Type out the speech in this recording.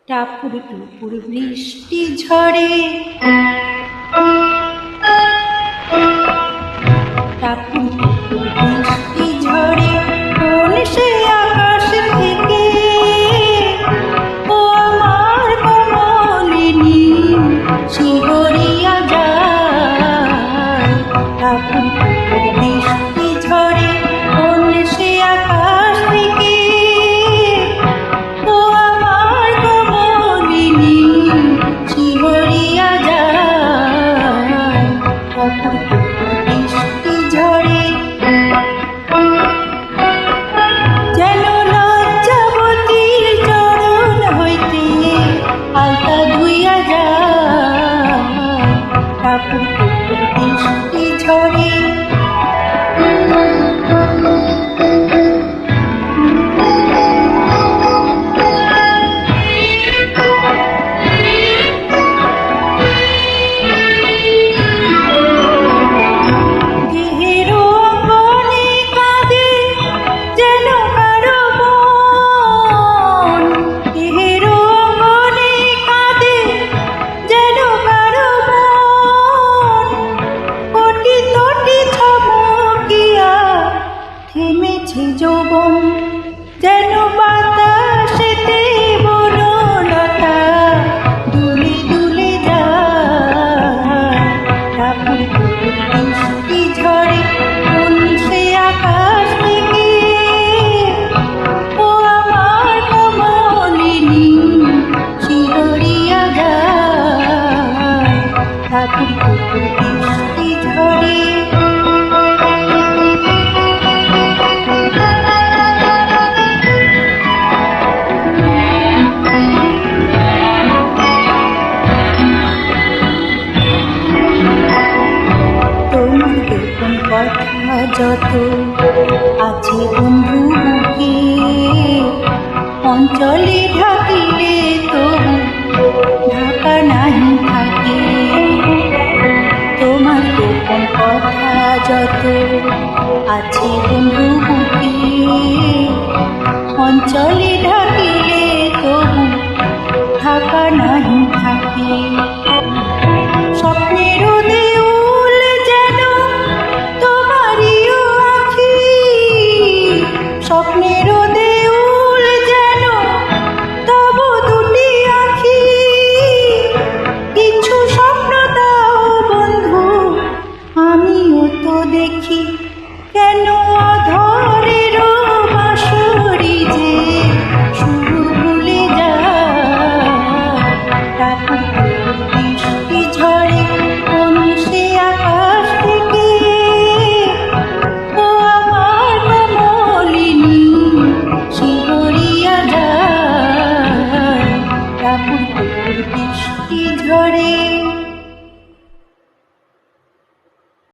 টাপুর টুপুর বৃষ্টি ঝরে, টাপুর টুপুর বৃষ্টি ঝরে, কোন সে আকাশ থেকে ও আমার কমলিনী শিহরিয়া যায়। টাপুর টুপুর বৃষ্টি ঝরে, কোন সে আকাশ থেকে ও আমার কমলিনী শিহরিয়া যায়। টাপুর টুপুর বৃষ্টি ঝরে, যেন লজ্জাবতীর চরণ হইতে আলতা ধুইয়া যায়। টাপুর টুপুর বৃষ্টি ঝরে, থেমেছে যৌবন, যেন বাতাসেতে বনলতা দুলে দুলে যায়। টাপুর টুপুর বৃষ্টি ঝরে, কোন সে আকাশ থেকে ও আমার কমলিনী শিহরিয়া যায়। টাপুর টুপুর বৃষ্টি ঝরে, কথা যত আছে বন্ধু বুকে অঞ্চলে ঢাকিলে তবু ঢাকা নাহি থাকে। তোমার গোপন কথা যত আছে বন্ধু বুকে অঞ্চলে ঢাকিলে তবু ঢাকা নাহি থাকে। স্বপ্নের দেউল যেন তোমারিও আঁখি, স্বপ্নের দেউল যেন তব দুটি আঁখি। কিছু স্বপ্ন দাও বন্ধু, আমিও তো দেখি, কেন অধরের বাঁশরি যে সুর ভুলে যায়। টাপুর টুপুর বৃষ্টি ঝরে, কোন সে আকাশ থেকে ও আমার কমলিনী শিহরিয়া যায়। টাপুর টুপুর বৃষ্টি ঝরে।